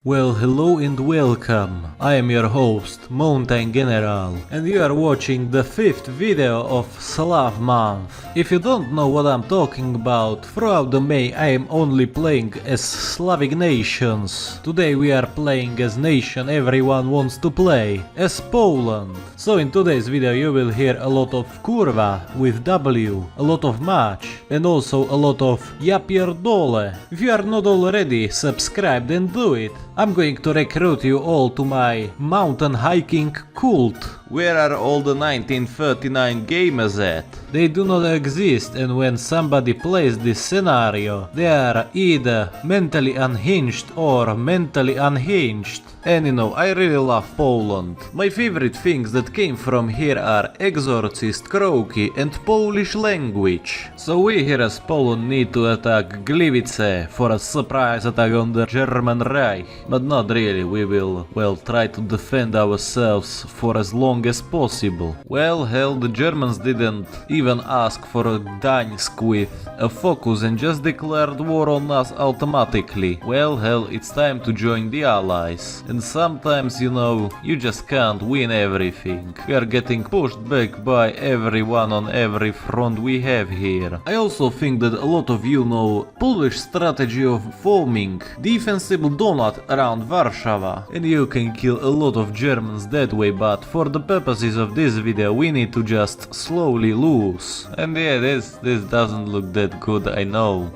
Well, hello and welcome. I am your host, Mountain General, and you are watching the 5th video of Slav month. If you don't know what I'm talking about, throughout the May I am only playing as Slavic nations. Today we are playing as nation everyone wants to play, as Poland. So in today's video you will hear a lot of kurwa with W, a lot of match, and also a lot of ja pierdolę. If you are not already subscribed, then do it. I'm going to recruit you all to my mountain hiking cult. Where are all the 1939 gamers at? They do not exist, and when somebody plays this scenario, they are either mentally unhinged or mentally unhinged. And you know, I really love Poland. My favorite things that came from here are Exorcist, Kroki and Polish language. So we here as Poland need to attack Gliwice for a surprise attack on the German Reich. But not really, we will, well, try to defend ourselves for as long as possible. Well, hell, the Germans didn't even ask for a Gdańsk with a focus and just declared war on us automatically. Well, hell, it's time to join the Allies. And sometimes, you know, you just can't win everything. We are getting pushed back by everyone on every front we have here. I also think that a lot of you know Polish strategy of forming defensible donut around Warsaw, and you can kill a lot of Germans that way, but for the purposes of this video we need to just slowly lose. And yeah, this doesn't look that good, I know.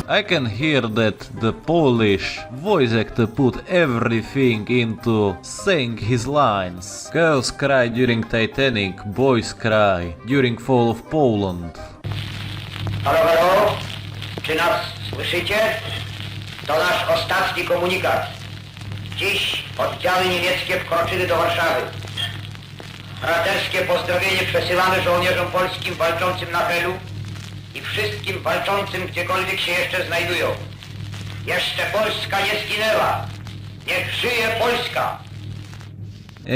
I can hear that the Polish voice actor put everything into saying his lines. Girls cry during Titanic, boys cry during fall of Poland. Halo, halo, czy nas słyszycie? To nasz ostatni komunikat. Dziś oddziały niemieckie wkroczyły do Warszawy. Braterskie pozdrowienie przesyłamy żołnierzom polskim walczącym na Helu i wszystkim walczącym gdziekolwiek się jeszcze znajdują. Jeszcze Polska nie zginęła. Niech żyje Polska!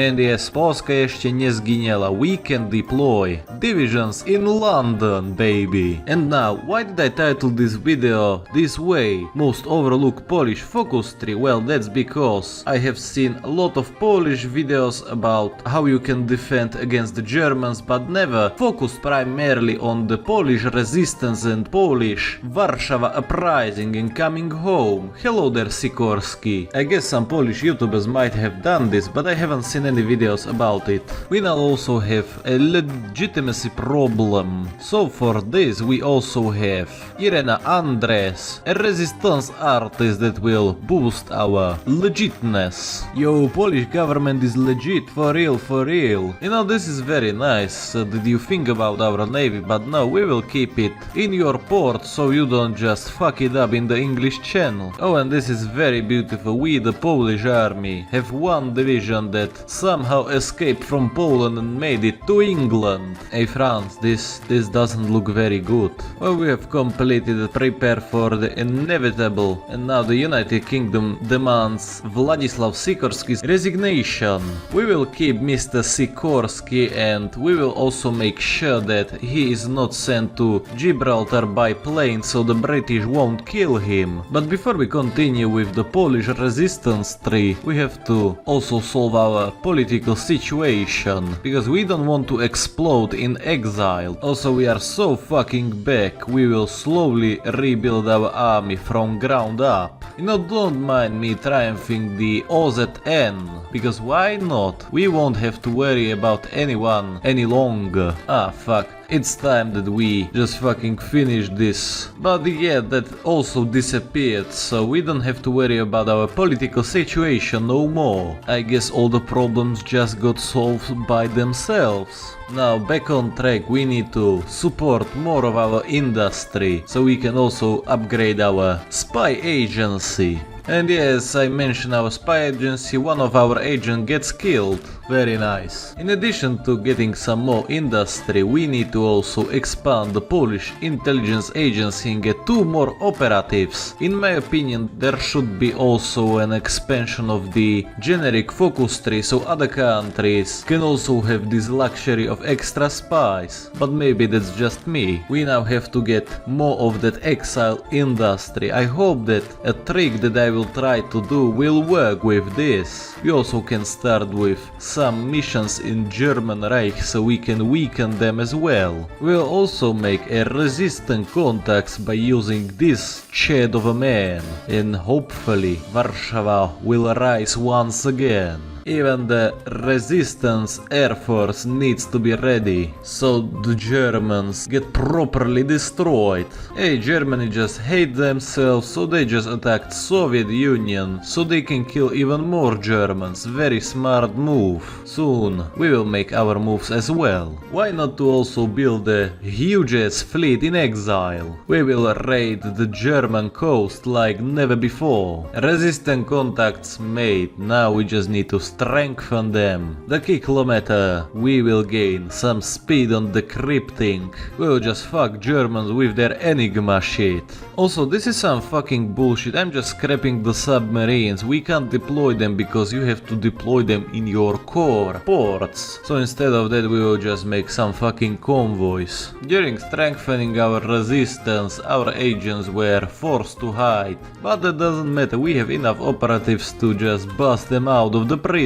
And yes, Polska jeszcze nie zginęła. We can deploy divisions in London, baby. And now, why did I title this video this way? Most overlooked Polish focus tree? Well, that's because I have seen a lot of Polish videos about how you can defend against the Germans, but never focused primarily on the Polish resistance and Polish Warsaw Uprising and coming home. Hello there, Sikorski. I guess some Polish YouTubers might have done this, but I haven't seen any videos about it. We now also have a legitimacy problem. So for this we also have Irena Andres, a resistance artist that will boost our legitness. Yo, Polish government is legit, for real, for real. You know, this is very nice. Did you think about our navy? But no, we will keep it in your port so you don't just fuck it up in the English channel. Oh, and this is very beautiful. We, the Polish army, have one division that somehow escaped from Poland and made it to England. Hey France, this doesn't look very good. Well, we have completed prepare for the inevitable, and now the United Kingdom demands Władysław Sikorski's resignation. We will keep Mr. Sikorski, and we will also make sure that he is not sent to Gibraltar by plane so the British won't kill him. But before we continue with the Polish resistance tree, we have to also solve our political situation, because we don't want to explode in exile. Also, we are so fucking back, we will slowly rebuild our army from ground up. You know, don't mind me triumphing the OZN, because why not? We won't have to worry about anyone any longer. Ah, fuck. It's time that we just fucking finish this. But yeah, that also disappeared, so we don't have to worry about our political situation no more. I guess all the problems just got solved by themselves. Now, back on track, we need to support more of our industry, so we can also upgrade our spy agency. And yes, I mentioned our spy agency, one of our agents gets killed. Very nice. In addition to getting some more industry, we need to also expand the Polish intelligence agency and get 2 more operatives. In my opinion, there should be also an expansion of the generic focus tree so other countries can also have this luxury of extra spies. But maybe that's just me. We now have to get more of that exile industry. I hope that a trick that I will try to do will work with this. We also can start with some missions in German Reich so we can weaken them as well. We'll also make a resistant contacts by using this shed of a man, and hopefully Warsaw will rise once again. Even the resistance air force needs to be ready, so the Germans get properly destroyed. Hey, Germany just hate themselves, so they just attacked Soviet Union, so they can kill even more Germans. Very smart move. Soon we will make our moves as well. Why not to also build a huge-ass fleet in exile? We will raid the German coast like never before. Resistant contacts made, now we just need to strengthen them. The kilometer, we will gain some speed on decrypting. We will just fuck Germans with their Enigma shit. Also, this is some fucking bullshit. I'm just scrapping the submarines. We can't deploy them because you have to deploy them in your core ports. So instead of that, we will just make some fucking convoys. During strengthening our resistance, our agents were forced to hide. But that doesn't matter, we have enough operatives to just bust them out of the prison.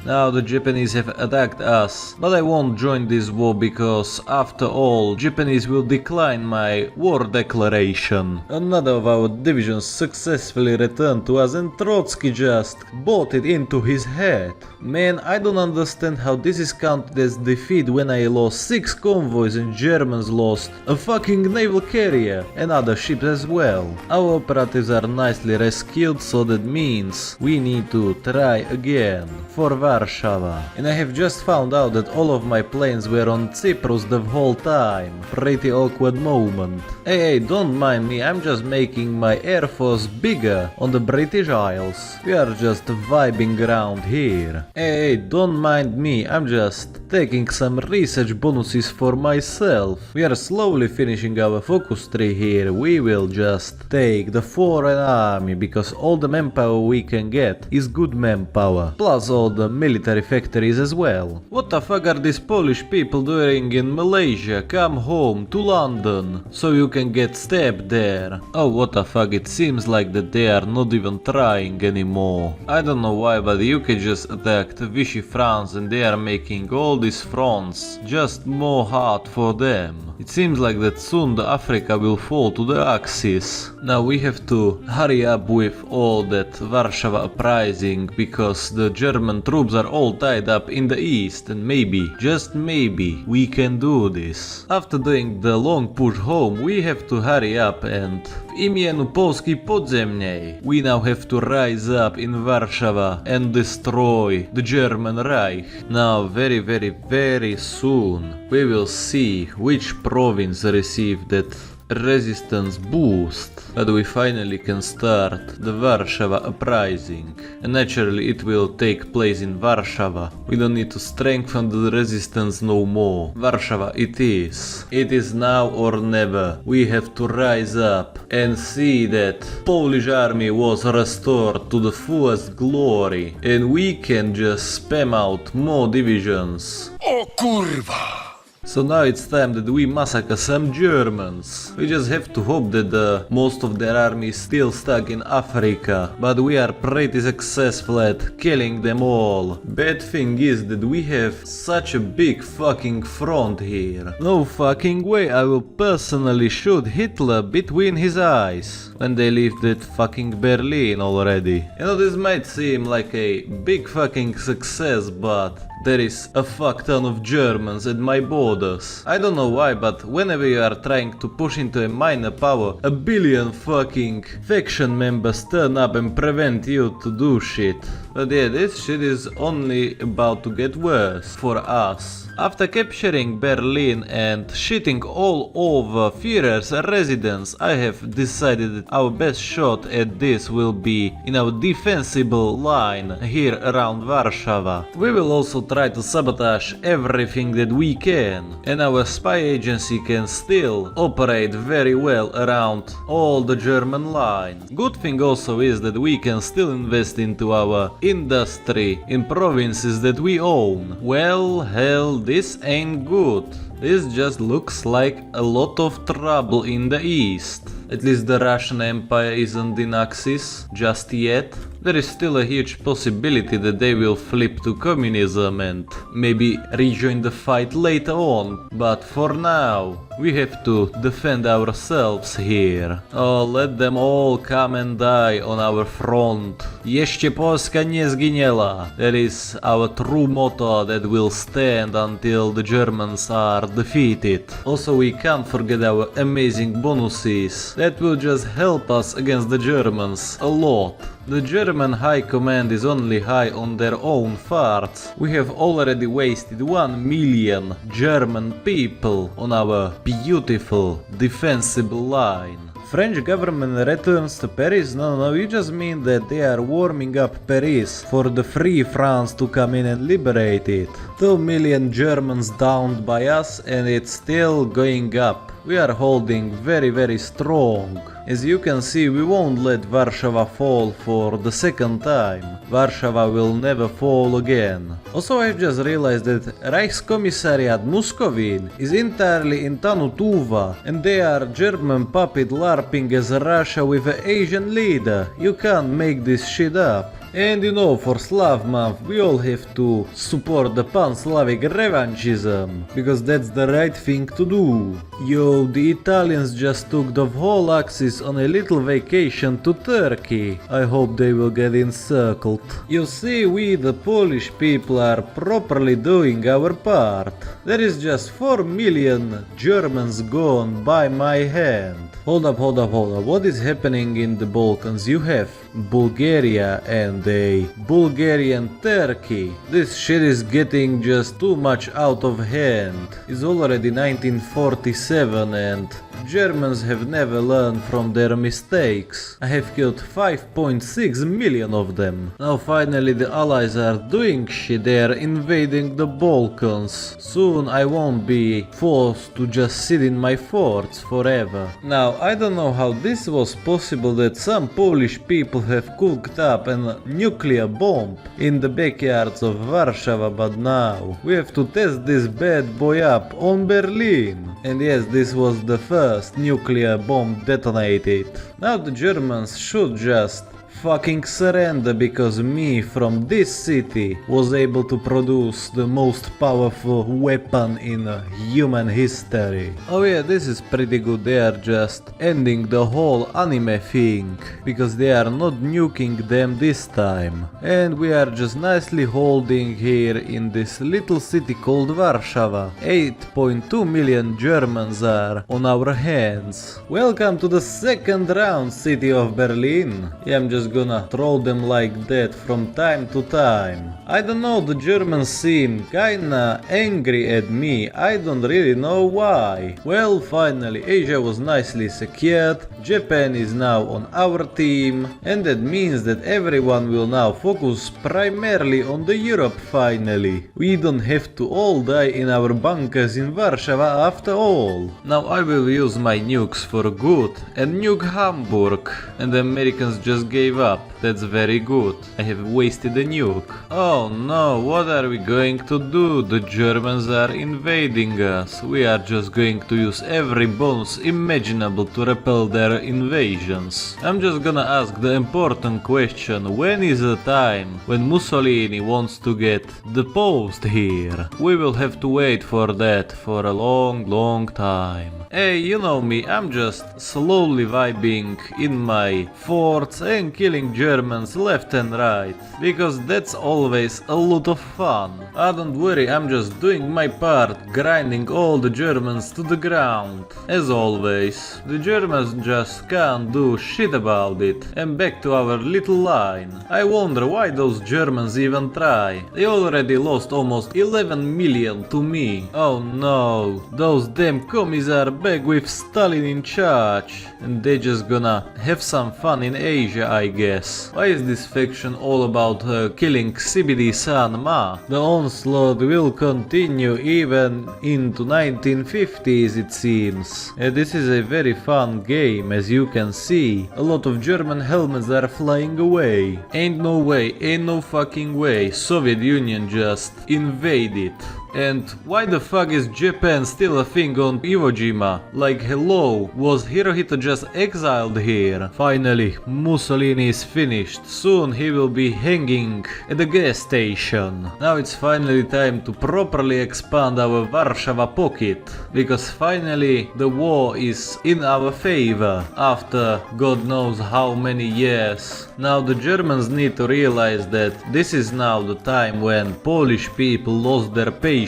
Now the Japanese have attacked us, but I won't join this war because after all, Japanese will decline my war declaration. Another of our divisions successfully returned to us and Trotsky just bought it into his head. Man, I don't understand how this is counted as defeat when I lost 6 convoys and Germans lost a fucking naval carrier and other ships as well. Our operatives are nicely rescued, so that means we need to try again for Warsaw. And I have just found out that all of my planes were on Cyprus the whole time. Pretty awkward moment. Hey, don't mind me, I'm just making my air force bigger on the British Isles. We are just vibing around here. Hey, don't mind me, I'm just taking some research bonuses for myself. We are slowly finishing our focus tree here. We will just take the foreign army because all the manpower we can get is good manpower. Plus all the military factories as well. What the fuck are these Polish people doing in Malaysia? Come home to London so you can get stabbed there. Oh, what the fuck, it seems like that they are not even trying anymore. I don't know why, but the UK just attacked Vichy France and they are making all these fronts just more hard for them. It seems like that soon the Africa will fall to the Axis. Now we have to hurry up with all that Warsaw Uprising because the German troops are all tied up in the east and maybe, just maybe, we can do this. After doing the long push home, we have to hurry up and w imieniu Polski podziemnej we now have to rise up in Warsaw and destroy the German Reich. Now very soon we will see which province received that resistance boost, but we finally can start the Warsaw Uprising, and naturally it will take place in Warsaw. We don't need to strengthen the resistance no more. Warsaw it is now or never. We have to rise up and see that Polish army was restored to the fullest glory and we can just spam out more divisions. O kurwa! So now it's time that we massacre some Germans. We just have to hope that most of their army is still stuck in Africa, but we are pretty successful at killing them all. Bad thing is that we have such a big fucking front here. No fucking way I will personally shoot Hitler between his eyes when they leave that fucking Berlin already. You know, this might seem like a big fucking success, but there is a fuck ton of Germans at my borders. I don't know why, but whenever you are trying to push into a minor power, a billion fucking faction members turn up and prevent you to do shit. But yeah, this shit is only about to get worse for us. After capturing Berlin and shitting all over Führer's residence, I have decided that our best shot at this will be in our defensible line here around Warsaw. We will also try to sabotage everything that we can, and our spy agency can still operate very well around all the German line. Good thing also is that we can still invest into our industry in provinces that we own. Well, hell, this ain't good. This just looks like a lot of trouble in the east. At least the Russian Empire isn't in Axis just yet. There is still a huge possibility that they will flip to communism and maybe rejoin the fight later on. But for now, we have to defend ourselves here. Oh, let them all come and die on our front. Jeszcze Polska nie zginęła. That is our true motto that will stand until the Germans are defeated. Also, we can't forget our amazing bonuses. That will just help us against the Germans a lot. The German High Command is only high on their own farts. We have already wasted 1 million German people on our beautiful defensible line. French government returns to Paris? No, you just mean that they are warming up Paris for the Free France to come in and liberate it. 2 million Germans downed by us and it's still going up. We are holding very strong. As you can see, we won't let Warsaw fall for the second time. Warsaw will never fall again. Also, I've just realized that Reichskommissariat Muscovine is entirely in Tanutuva, and they are German puppet LARPing as Russia with an Asian leader. You can't make this shit up. And you know, for Slav month we all have to support the pan-Slavic revanchism, because that's the right thing to do. Yo, the Italians just took the whole Axis on a little vacation to Turkey. I hope they will get encircled. You see, we the Polish people are properly doing our part. There is just 4 million Germans gone by my hand. Hold up, what is happening in the Balkans? You have Bulgaria and a Bulgarian Turkey. This shit is getting just too much out of hand. It's already 1947 and Germans have never learned from their mistakes. I have killed 5.6 million of them. Now finally the Allies are doing shit, they are invading the Balkans. Soon I won't be forced to just sit in my forts forever. Now I don't know how this was possible that some Polish people have cooked up a nuclear bomb in the backyards of Warsaw, but now we have to test this bad boy up on Berlin. And yes, this was the first nuclear bomb detonated. Now the Germans should just fucking surrender, because me from this city was able to produce the most powerful weapon in human history. Oh yeah, this is pretty good. They are just ending the whole anime thing, because they are not nuking them this time. And we are just nicely holding here in this little city called Warsaw. 8.2 million Germans are on our hands. Welcome to the second round, city of Berlin. Yeah, I'm just gonna throw them like that from time to time. I don't know, the Germans seem kinda angry at me. I don't really know why. Well, finally Asia was nicely secured. Japan is now on our team, and that means that everyone will now focus primarily on the Europe finally. We don't have to all die in our bunkers in Warsaw after all. Now I will use my nukes for good and nuke Hamburg, and the Americans just gave up. That's very good. I have wasted a nuke. Oh no, what are we going to do? The Germans are invading us. We are just going to use every bonus imaginable to repel their invasions. I'm just gonna ask the important question: when is the time when Mussolini wants to get deposed here? We will have to wait for that for a long time. Hey, you know me, I'm just slowly vibing in my forts and killing Germans Germans left and right, because that's always a lot of fun. Ah, don't worry, I'm just doing my part, grinding all the Germans to the ground. As always, the Germans just can't do shit about it. And back to our little line. I wonder why those Germans even try. They already lost almost 11 million to me. Oh no, those damn commies are back with Stalin in charge. And they just gonna have some fun in Asia, I guess. Why is this faction all about killing CBD-san Ma? The onslaught will continue even into 1950s, it seems. This is a very fun game, as you can see. A lot of German helmets are flying away. Ain't no way, ain't no fucking way. Soviet Union just invaded. And why the fuck is Japan still a thing on Iwo Jima? Like hello, was Hirohito just exiled here? Finally, Mussolini is finished. Soon he will be hanging at the gas station. Now it's finally time to properly expand our Warsaw pocket. Because finally the war is in our favor. After God knows how many years. Now the Germans need to realize that this is now the time when Polish people lost their patience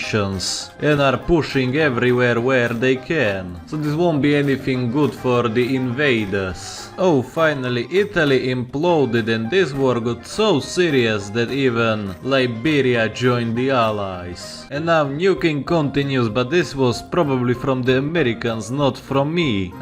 and are pushing everywhere where they can. So this won't be anything good for the invaders. Oh, finally Italy imploded and this war got so serious that even Liberia joined the Allies. And now nuking continues, but this was probably from the Americans, not from me.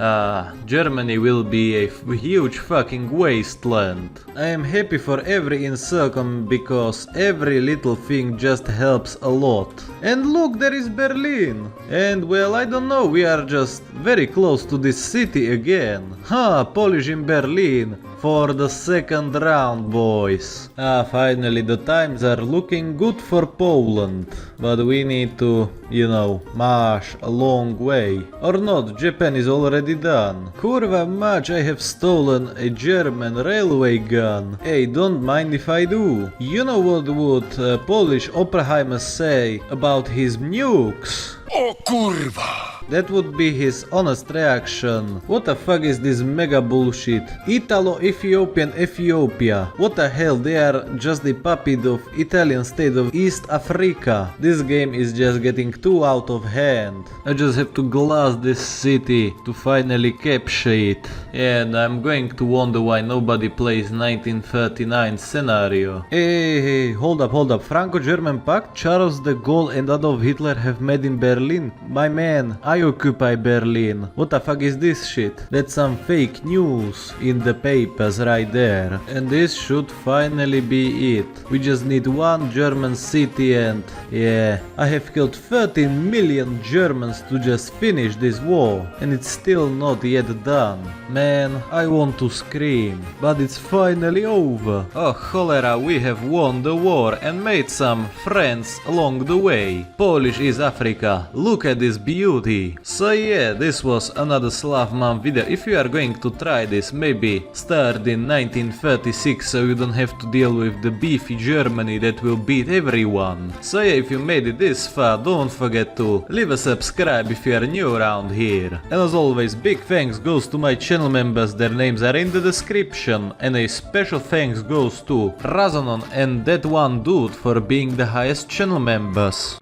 Germany will be a huge fucking wasteland. I am happy for every incircum because every little thing just helps a lot. And look, there is Berlin. And well, I don't know, we are just very close to this city again. Polish in Berlin for the second round, boys. Finally the times are looking good for Poland. But we need to, you know, march a long way. Or not, Japan is already done. Kurwa mać, I have stolen a German railway gun. Hey, don't mind if I do. You know what would Polish Oppenheimer say about his nukes? O kurwa! That would be his honest reaction. What the fuck is this mega bullshit? Italo-Ethiopian Ethiopia. What the hell, they are just the puppet of Italian state of East Africa. This game is just getting too out of hand. I just have to glass this city to finally capture it. And I'm going to wonder why nobody plays 1939 Scenario. Hey, hold up. Franco-German Pact? Charles de Gaulle and Adolf Hitler have met in Berlin? My man, I occupy Berlin. What the fuck is this shit? That's some fake news in the papers right there. And this should finally be it. We just need one German city and yeah, I have killed 13 million Germans to just finish this war. And it's still not yet done. Man, I want to scream. But it's finally over. Oh cholera, we have won the war and made some friends along the way. Polish is Africa. Look at this beauty. So yeah, this was another Slav Mom video. If you are going to try this, maybe start in 1936 so you don't have to deal with the beefy Germany that will beat everyone. So yeah, if you made it this far, don't forget to leave a subscribe if you are new around here. And as always, big thanks goes to my channel members, their names are in the description. And a special thanks goes to Razonon and that one dude for being the highest channel members.